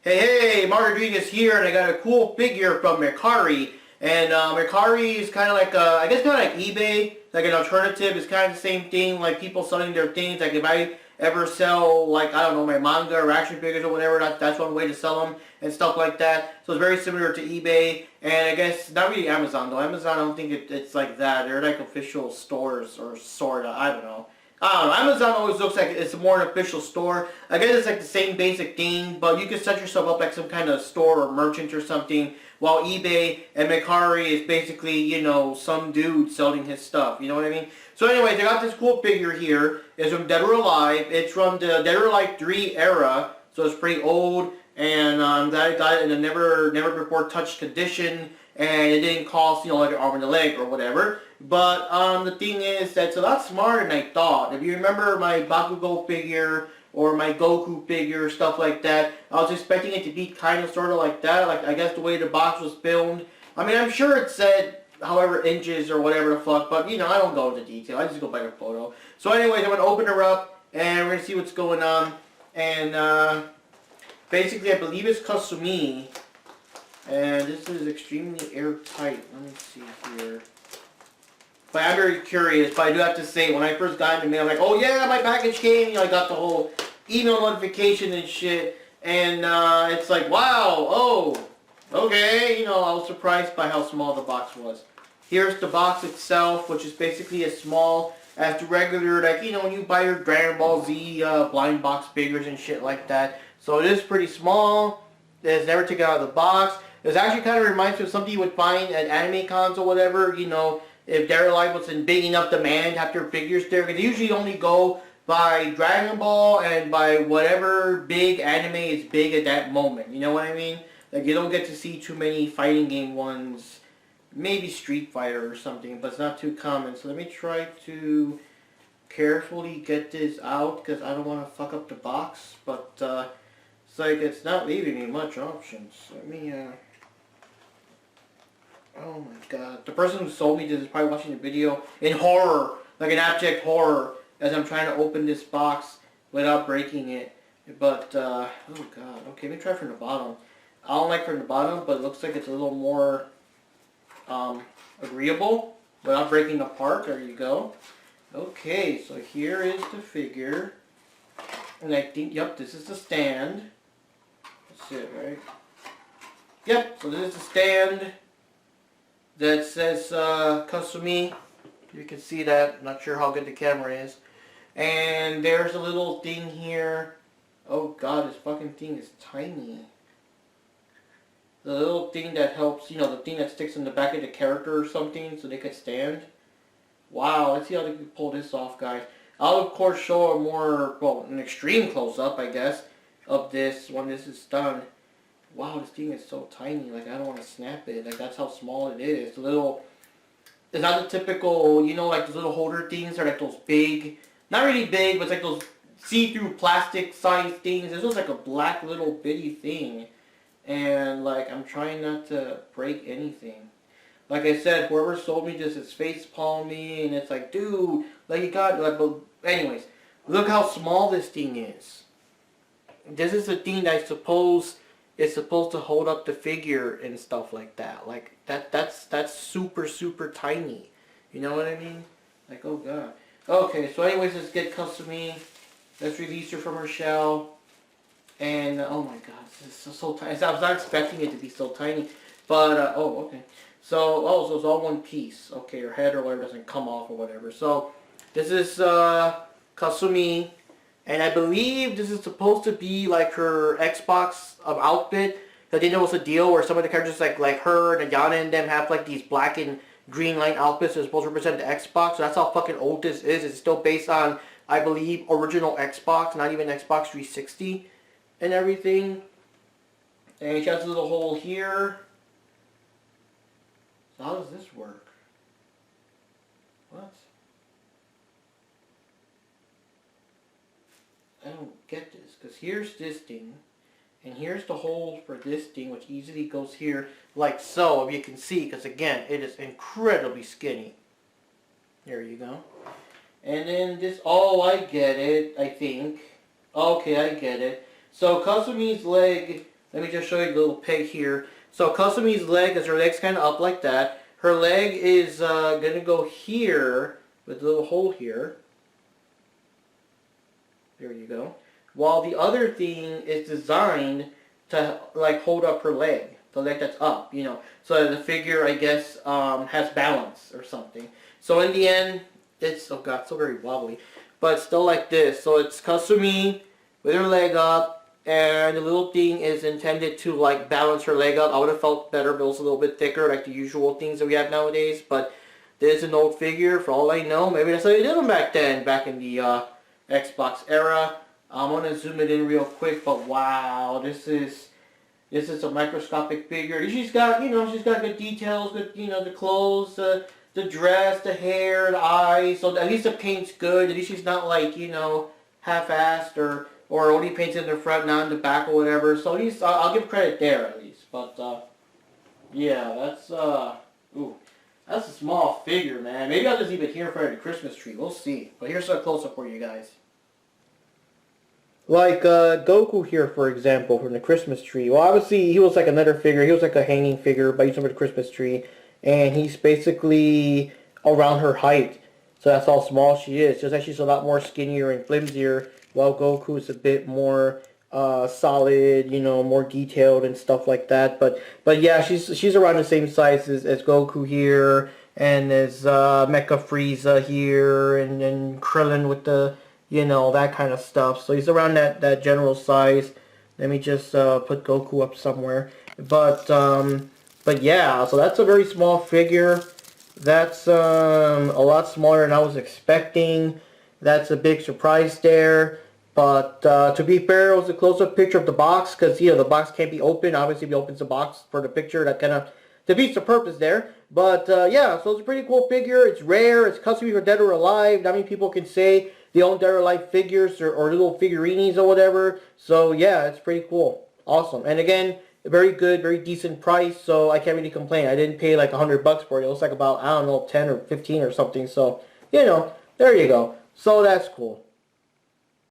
Hey, Mario Rodriguez here, and I got a cool figure from Mercari. And Mercari is kind of like, I guess kind of like eBay, like an alternative. It's kind of the same thing, like people selling their things. Like if I ever sell, like, I don't know, my manga or action figures or whatever, that's one way to sell them and stuff like that. So it's very similar to eBay, and I guess not really Amazon though. Amazon, I don't think it's like that. They're like official stores or sorta. I don't know. I don't know. Amazon always looks like it's more an official store. I guess it's like the same basic thing, but you can set yourself up like some kind of store or merchant or something. While eBay and Mercari is basically, you know, some dude selling his stuff. You know what I mean? So anyways, I got this cool figure here. It's from Dead or Alive. It's from the Dead or Alive 3 era, so it's pretty old. And I'm glad I got it in a never before touched condition, and it didn't cost, you know, like an arm and a leg or whatever. But the thing is, that's a lot smarter than I thought. If you remember my Bakugo figure or my Goku figure, stuff like that, I was expecting it to be kind of sort of like that. Like, I guess the way the box was filmed. I mean, I'm sure it said however inches or whatever the fuck, but, you know, I don't go into detail. I just go by the photo. So anyways, I'm going to open her up, and we're going to see what's going on. And basically, I believe it's Kasumi. And this is extremely airtight. Let me see here. But I'm very curious, but I do have to say, when I first got into mail, I'm like, oh yeah, my package came, you know, I got the whole email notification and shit, and it's like, wow, oh, okay, you know, I was surprised by how small the box was. Here's the box itself, which is basically as small as the regular, like, you know, when you buy your Dragon Ball Z blind box figures and shit like that. So it is pretty small. It's never taken out of the box. It actually kind of reminds me of something you would find at anime cons or whatever, you know, if Dead or Alive was in big enough demand, have their figures there. Because they usually only go by Dragon Ball and by whatever big anime is big at that moment. You know what I mean? Like, you don't get to see too many fighting game ones. Maybe Street Fighter or something, but it's not too common. So let me try to carefully get this out, because I don't want to fuck up the box. But it's like it's not leaving me much options. Let me oh my god. The person who sold me this is probably watching the video in horror, like an abject horror, as I'm trying to open this box without breaking it. But, oh god. Okay, let me try from the bottom. I don't like from the bottom, but it looks like it's a little more, agreeable without breaking apart. There you go. Okay, so here is the figure. And I think, yep, this is the stand. That's it, right? Yep, so this is the stand that says Kasumi. You can see that. Not sure how good the camera is. And there's a little thing here. Oh god, this fucking thing is tiny. The little thing that helps, you know, the thing that sticks in the back of the character or something so they can stand. Wow, let's see how they can pull this off, guys. I'll of course show a more, well, an extreme close-up, I guess, of this when this is done. Wow, this thing is so tiny, like I don't want to snap it, like that's how small it is. It's a little, it's not the typical, you know, like those little holder things are like those big, not really big, but it's like those see-through plastic size things. This was like a black little bitty thing, and like I'm trying not to break anything. Like I said, whoever sold me this is facepalm me, and it's like, dude, like you got, like, but anyways, look how small this thing is. This is the thing that I suppose is supposed to hold up the figure and stuff like that. Like that's super tiny. You know what I mean? Like, oh god. Okay, so anyways, let's get Kasumi. Let's release her from her shell. And oh my god, this is so tiny. I was not expecting it to be so tiny. But oh, okay. So so it's all one piece. Okay, her head or whatever doesn't come off or whatever. So this is Kasumi. And I believe this is supposed to be like her Xbox outfit. I think there was a deal where some of the characters like her and Yana and them have like these black and green line outfits that are supposed to represent the Xbox. So that's how fucking old this is. It's still based on, I believe, original Xbox, not even Xbox 360 and everything. And she has a little hole here. So how does this work? What? I don't get this, because here's this thing, and here's the hole for this thing, which easily goes here, like so, if you can see, because again, it is incredibly skinny. There you go. And then this, oh, I get it, I think. Okay, I get it. So Kasumi's leg Let me just show you the little peg here. So Kasumi's leg, is her leg's kind of up like that. Her leg is gonna go here with a little hole here. There you go. While the other thing is designed to like hold up her leg, the leg that's up, you know, so that the figure, I guess, has balance or something. So in the end, it's, oh god, it's so very wobbly, but still like this. So it's Kasumi with her leg up, and the little thing is intended to like balance her leg up. I would have felt better if it was a little bit thicker, like the usual things that we have nowadays, but this is an old figure, for all I know. Maybe that's how they did them back then, back in the Xbox era. I'm gonna zoom it in real quick, but wow, this is a microscopic figure. She's got, you know, she's got good details, good, you know, the clothes, the dress, the hair, the eyes. So at least the paint's good. At least she's not like, you know, half-assed or only paints in the front, not in the back or whatever. So at least I'll give credit there at least. But yeah, that's ooh, that's a small figure, man. Maybe I'll just leave it here for the Christmas tree. We'll see. But here's a close-up for you guys. Like Goku here, for example, from the Christmas tree. Well, obviously, he was like another figure. He was like a hanging figure, but he's over the Christmas tree. And he's basically around her height. So that's how small she is. Just like she's a lot more skinnier and flimsier, while Goku is a bit more solid, you know, more detailed and stuff like that. But yeah, she's around the same size as Goku here, and as Mecha Frieza here, and Krillin with the, you know, that kind of stuff. So he's around that general size. Let me just put Goku up somewhere. But yeah, so that's a very small figure. That's a lot smaller than I was expecting. That's a big surprise there. But to be fair, it was a close-up picture of the box, because, you know, the box can't be opened. Obviously, if he opens the box for the picture, that kind of defeats the purpose there. But yeah, so it's a pretty cool figure. It's rare. It's Kasumi for Dead or Alive. Not many people can say they own Dead or Alive figures or little figurines or whatever. So yeah, it's pretty cool. Awesome. And again, very good, very decent price. So I can't really complain. I didn't pay like $100 for it. It was like about, I don't know, 10 or 15 or something. So, you know, there you go. So that's cool.